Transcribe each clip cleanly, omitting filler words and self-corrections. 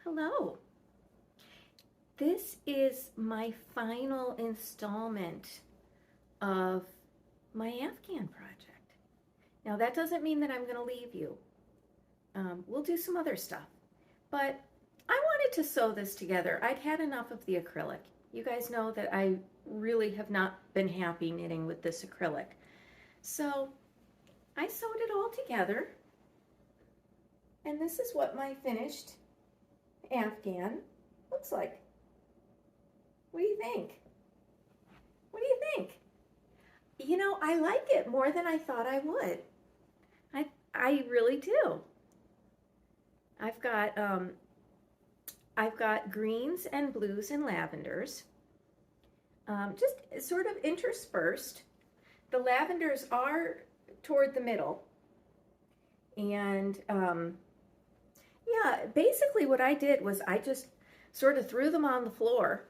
Hello. This is my final installment of my Afghan project. Now, that doesn't mean that I'm going to leave you. We'll do some other stuff. But I wanted to sew this together. I'd had enough of the acrylic. You guys know that I really have not been happy knitting with this acrylic. So I sewed it all together. And this is what my finished Afghan looks like. What do you think? What do you think? You know, I like it more than I thought I would. I really do. I've got um, I've got greens and blues and lavenders, just sort of interspersed. The lavenders are toward the middle, and yeah, basically what I did was I just sort of threw them on the floor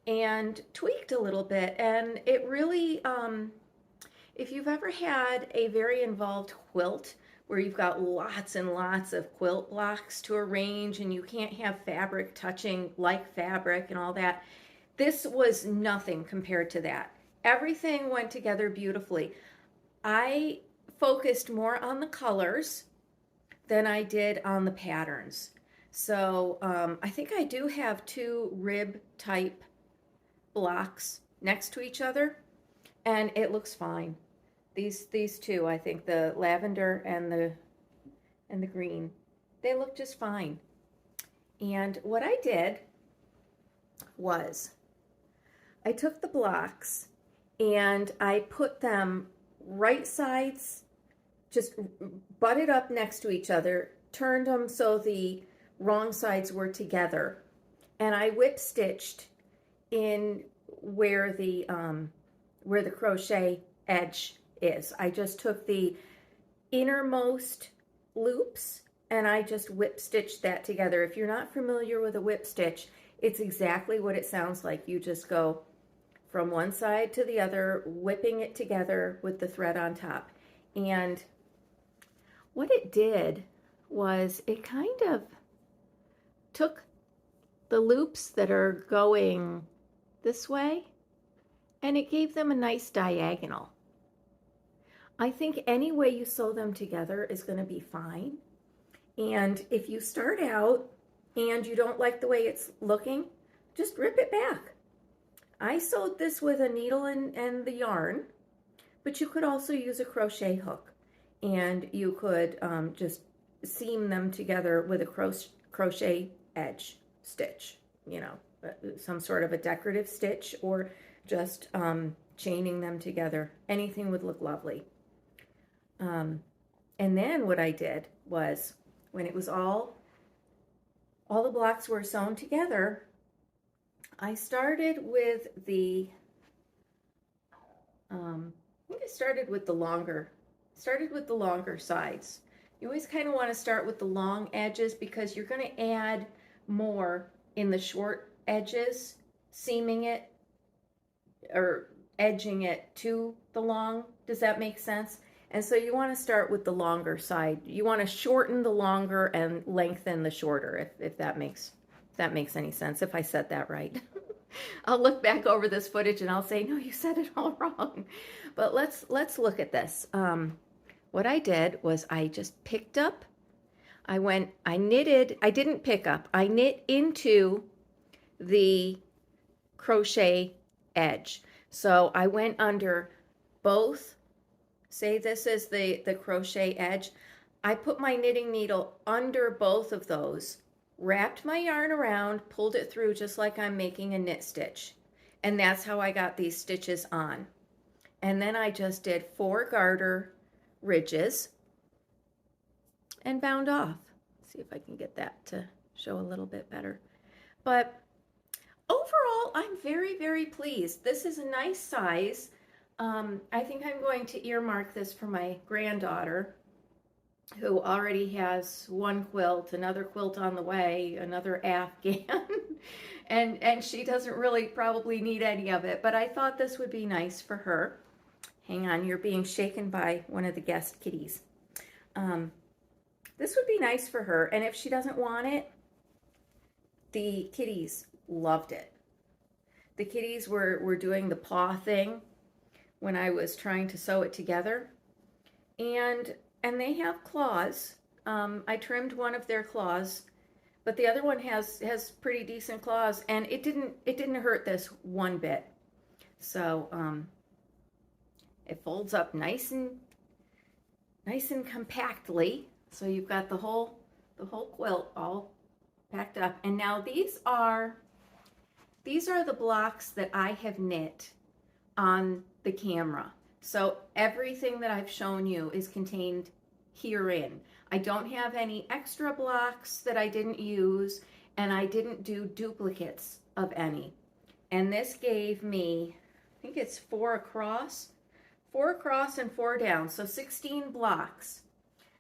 and tweaked a little bit, and it really if you've ever had a very involved quilt where you've got lots and lots of quilt blocks to arrange and you can't have fabric touching like fabric and all that, this was nothing compared to that. Everything went together beautifully. I focused more on the colors than I did on the patterns. So I think I do have two rib type blocks next to each other, and it looks fine. These two, I think the lavender and the green, they look just fine. And what I did was I took the blocks and I put them right sides, just butted up next to each other, turned them so the wrong sides were together, and I whip stitched in where the crochet edge is. I just took the innermost loops and I just whip stitched that together. If you're not familiar with a whip stitch, it's exactly what it sounds like. You just go from one side to the other, whipping it together with the thread on top. And what it did was it kind of took the loops that are going this way and it gave them a nice diagonal. I think any way you sew them together is going to be fine. And if you start out and you don't like the way it's looking, just rip it back. I sewed this with a needle and the yarn, but you could also use a crochet hook, and you could just seam them together with a crochet edge stitch, you know, some sort of a decorative stitch, or just chaining them together. Anything would look lovely. And then what I did was, when it was all the blocks were sewn together, I started with the I think I started with the longer sides. You always kind of want to start with the long edges because you're going to add more in the short edges, seaming it or edging it to the long. Does that make sense? And so you want to start with the longer side. You want to shorten the longer and lengthen the shorter, if that makes any sense, if I said that right. I'll look back over this footage and I'll say, no, you said it all wrong. But let's look at this. What I did was I just picked up, I knitted, I didn't pick up, I knit into the crochet edge. So I went under both. Say this is the crochet edge. I put my knitting needle under both of those, wrapped my yarn around, pulled it through just like I'm making a knit stitch. And that's how I got these stitches on. And then I just did 4 garter ridges and bound off. See if I can get that to show a little bit better. But overall, I'm very, very pleased. This is a nice size. I think I'm going to earmark this for my granddaughter, who already has one quilt, another quilt on the way, another Afghan, and she doesn't really probably need any of it, but I thought this would be nice for her. Hang on, you're being shaken by one of the guest kitties. This would be nice for her, and if she doesn't want it, the kitties loved it. The kitties were doing the paw thing when I was trying to sew it together. And they have claws. I trimmed one of their claws, but the other one has pretty decent claws, and it didn't hurt this one bit. So it folds up nice and compactly. So you've got the whole quilt all packed up. And now these are the blocks that I have knit on the camera. So everything that I've shown you is contained herein. I don't have any extra blocks that I didn't use, and I didn't do duplicates of any. And this gave me, I think it's 4 across and 4 down, so 16 blocks.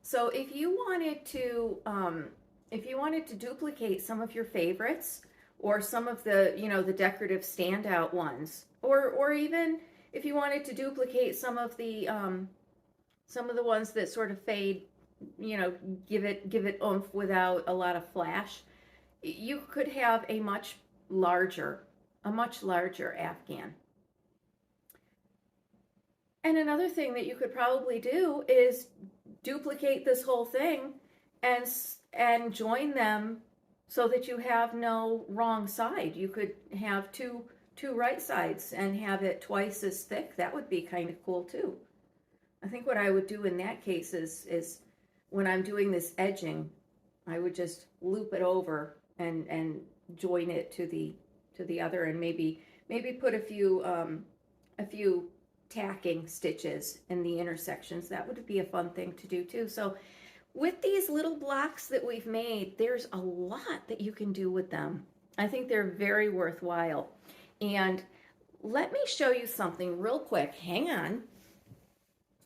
So if you wanted to duplicate some of your favorites, or some of the, the decorative standout ones, or even if you wanted to duplicate some of the ones that sort of fade, give it oomph without a lot of flash, you could have a much larger Afghan. And another thing that you could probably do is duplicate this whole thing and join them so that you have no wrong side. You could have two right sides and have it twice as thick. That would be kind of cool too. I think what I would do in that case is when I'm doing this edging, I would just loop it over and join it to the other, and maybe put a few tacking stitches in the intersections. That would be a fun thing to do too. So with these little blocks that we've made, there's a lot that you can do with them. I think they're very worthwhile. And let me show you something real quick. Hang on.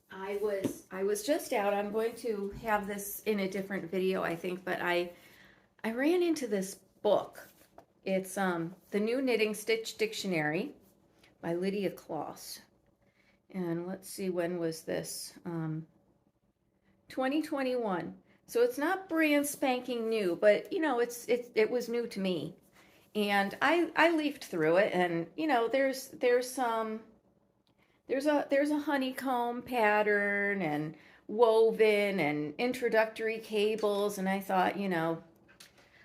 I was just out. I'm going to have this in a different video, I think, but I ran into this book. It's The New Knitting Stitch Dictionary by Lydia Kloss. And let's see, when was this? 2021. So it's not brand spanking new, but it was new to me. And I leafed through it, and there's a honeycomb pattern and woven and introductory cables, and I thought,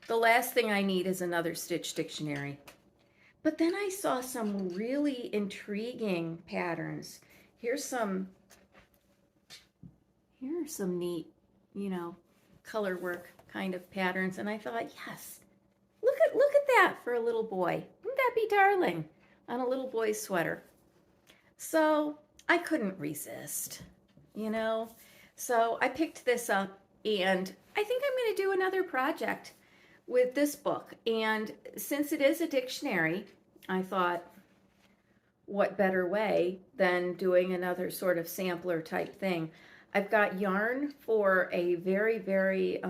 the last thing I need is another stitch dictionary. But then I saw some really intriguing patterns. Here's some neat, color work kind of patterns, and I thought, yes, look at that for a little boy. Wouldn't that be darling on a little boy's sweater? So I couldn't resist, So I picked this up, and I think I'm going to do another project with this book. And since it is a dictionary, I thought, what better way than doing another sort of sampler type thing. I've got yarn for a very, very,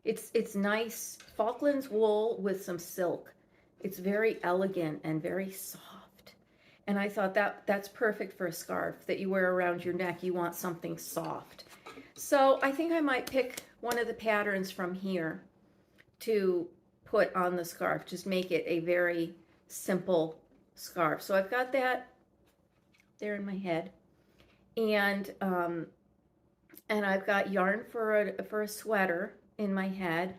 it's nice Falklands wool with some silk. It's very elegant and very soft. And I thought that's perfect for a scarf that you wear around your neck. You want something soft. So I think I might pick one of the patterns from here to put on the scarf. Just make it a very simple scarf. So I've got that there in my head. And I've got yarn for a sweater in my head.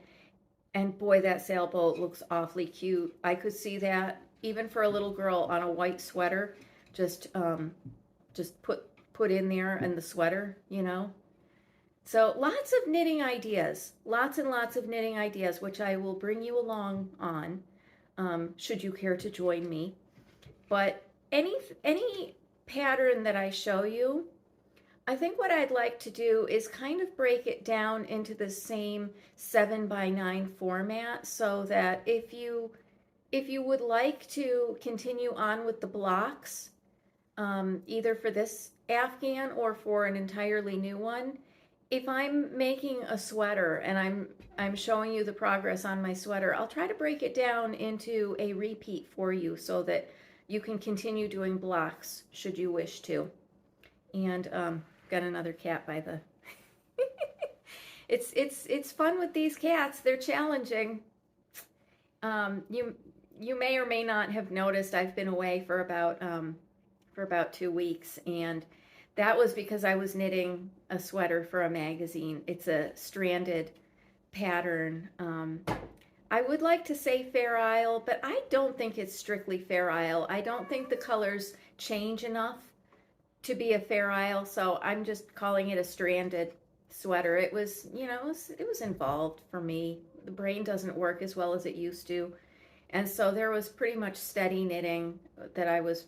And boy, that sailboat looks awfully cute. I could see that even for a little girl on a white sweater, just put in there in the sweater, So lots of knitting ideas, lots and lots of knitting ideas, which I will bring you along on, should you care to join me. But any pattern that I show you, I think what I'd like to do is kind of break it down into the same 7x9 format, so that if you would like to continue on with the blocks, either for this Afghan or for an entirely new one, if I'm making a sweater and I'm showing you the progress on my sweater, I'll try to break it down into a repeat for you so that you can continue doing blocks should you wish to. And got another cat by the it's fun with these cats. They're challenging. You may or may not have noticed I've been away for about 2 weeks, and that was because I was knitting a sweater for a magazine. It's a stranded pattern. I would like to say Fair Isle, but I don't think it's strictly Fair Isle. I don't think the colors change enough to be a Fair Isle, so I'm just calling it a stranded sweater. It was, it was involved for me. The brain doesn't work as well as it used to. And so there was pretty much steady knitting that I was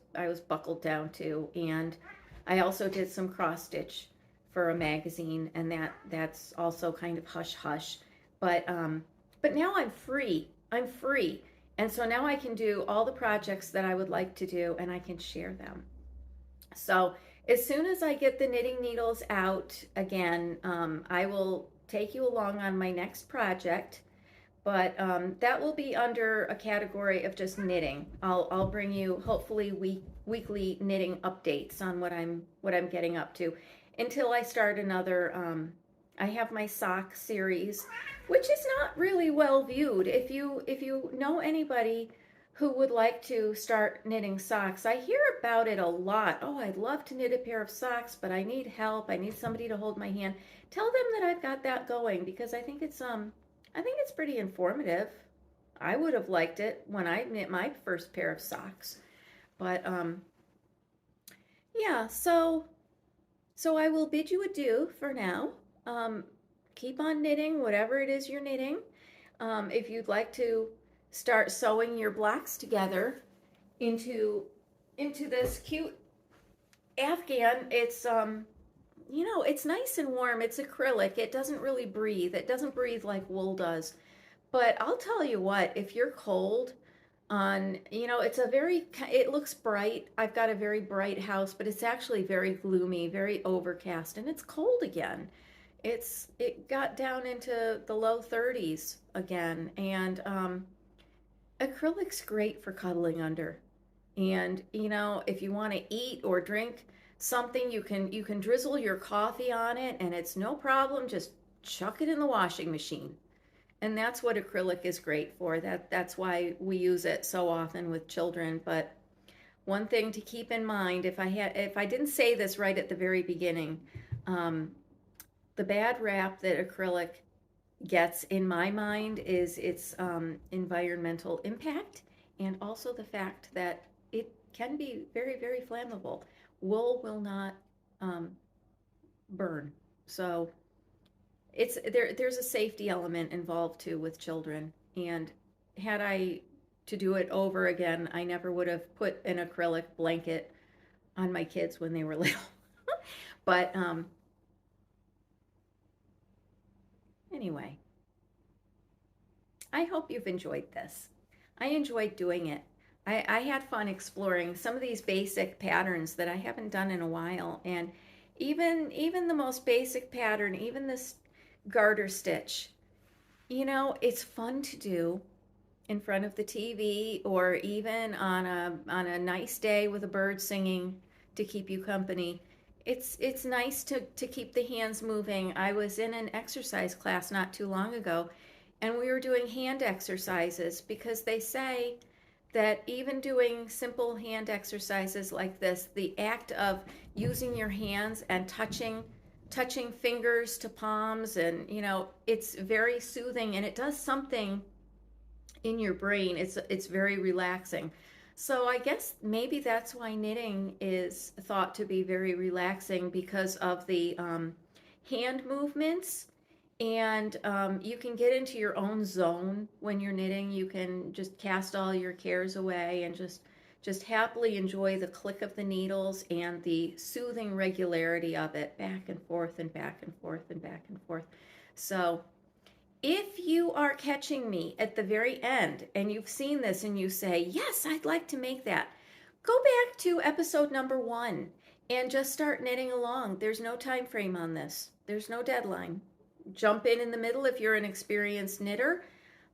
buckled down to, and I also did some cross stitch for a magazine, and that's also kind of hush hush. But now I'm free. I'm free, and so now I can do all the projects that I would like to do, and I can share them. So as soon as I get the knitting needles out again, I will take you along on my next project, but that will be under a category of just knitting. I'll bring you hopefully weekly knitting updates on what I'm getting up to until I start another. I have my sock series, which is not really well viewed. If you know anybody who would like to start knitting socks, I hear about it a lot. Oh, I'd love to knit a pair of socks, but I need help. I need somebody to hold my hand. Tell them that I've got that going, because I think it's pretty informative. I would have liked it when I knit my first pair of socks. But yeah, so I will bid you adieu for now. Um, Keep on knitting whatever it is you're knitting. If you'd like to start sewing your blocks together into this cute Afghan, it's nice and warm. It's acrylic. It doesn't really breathe. It doesn't breathe like wool does. But I'll tell you what, if you're cold it looks bright. I've got a very bright house, but it's actually very gloomy, very overcast, and it's cold again. It got down into the low 30s again, and acrylic's great for cuddling under. And if you want to eat or drink something, you can drizzle your coffee on it, and it's no problem. Just chuck it in the washing machine. And that's what acrylic is great for. That's why we use it so often with children. But one thing to keep in mind, if I didn't say this right at the very beginning, the bad rap that acrylic gets in my mind is its environmental impact, and also the fact that it can be very, very flammable. Wool will not burn. So there's a safety element involved too with children. And had I to do it over again, I never would have put an acrylic blanket on my kids when they were little. But anyway, I hope you've enjoyed this. I enjoyed doing it. I had fun exploring some of these basic patterns that I haven't done in a while. And even the most basic pattern, even this garter stitch, it's fun to do in front of the TV, or even on a nice day with a bird singing to keep you company. It's nice to keep the hands moving. I was in an exercise class not too long ago, and we were doing hand exercises, because they say that even doing simple hand exercises like this, the act of using your hands and touching fingers to palms, and it's very soothing, and it does something in your brain. It's very relaxing. So I guess maybe that's why knitting is thought to be very relaxing, because of the hand movements. And you can get into your own zone when you're knitting. You can just cast all your cares away and just happily enjoy the click of the needles and the soothing regularity of it, back and forth and back and forth and back and forth. So if you are catching me at the very end and you've seen this and you say, yes, I'd like to make that, go back to episode number 1 and just start knitting along. There's no time frame on this. There's no deadline. Jump in the middle if you're an experienced knitter.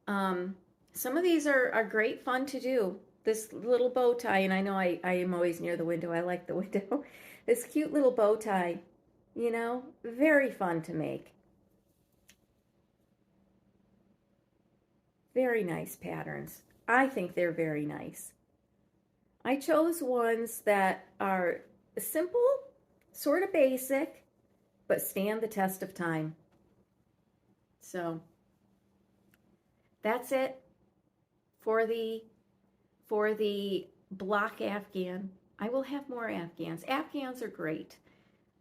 Some of these are great fun to do. This little bow tie, and I know I am always near the window. I like the window. This cute little bow tie, very fun to make. Very nice patterns. I think they're very nice. I chose ones that are simple, sort of basic, but stand the test of time. So that's it for the block Afghan. I will have more Afghans. Afghans are great.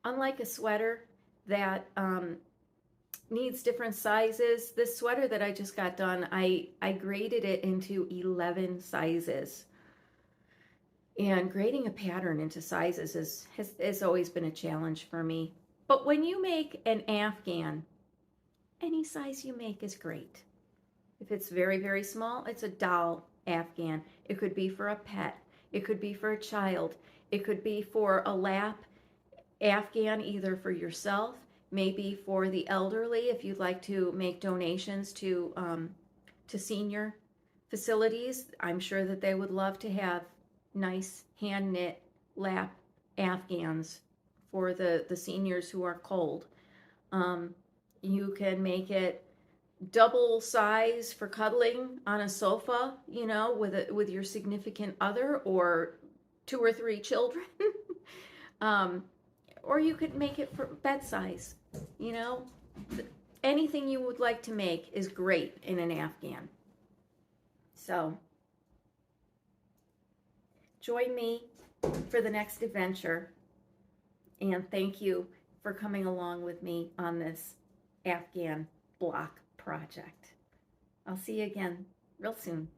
Unlike a sweater that needs different sizes, this sweater that I just got done, I graded it into 11 sizes. And grading a pattern into sizes has always been a challenge for me. But when you make an Afghan, any size you make is great. If it's very, very small, it's a doll Afghan. It could be for a pet. It could be for a child. It could be for a lap Afghan, either for yourself, maybe for the elderly, if you'd like to make donations to senior facilities. I'm sure that they would love to have nice hand knit lap Afghans for the seniors who are cold. You can make it double size for cuddling on a sofa, you know, with your significant other or 2 or 3 children. Or you could make it for bed size, you know. Anything you would like to make is great in an Afghan. So join me for the next adventure, and thank you for coming along with me on this Afghan block project. I'll see you again real soon.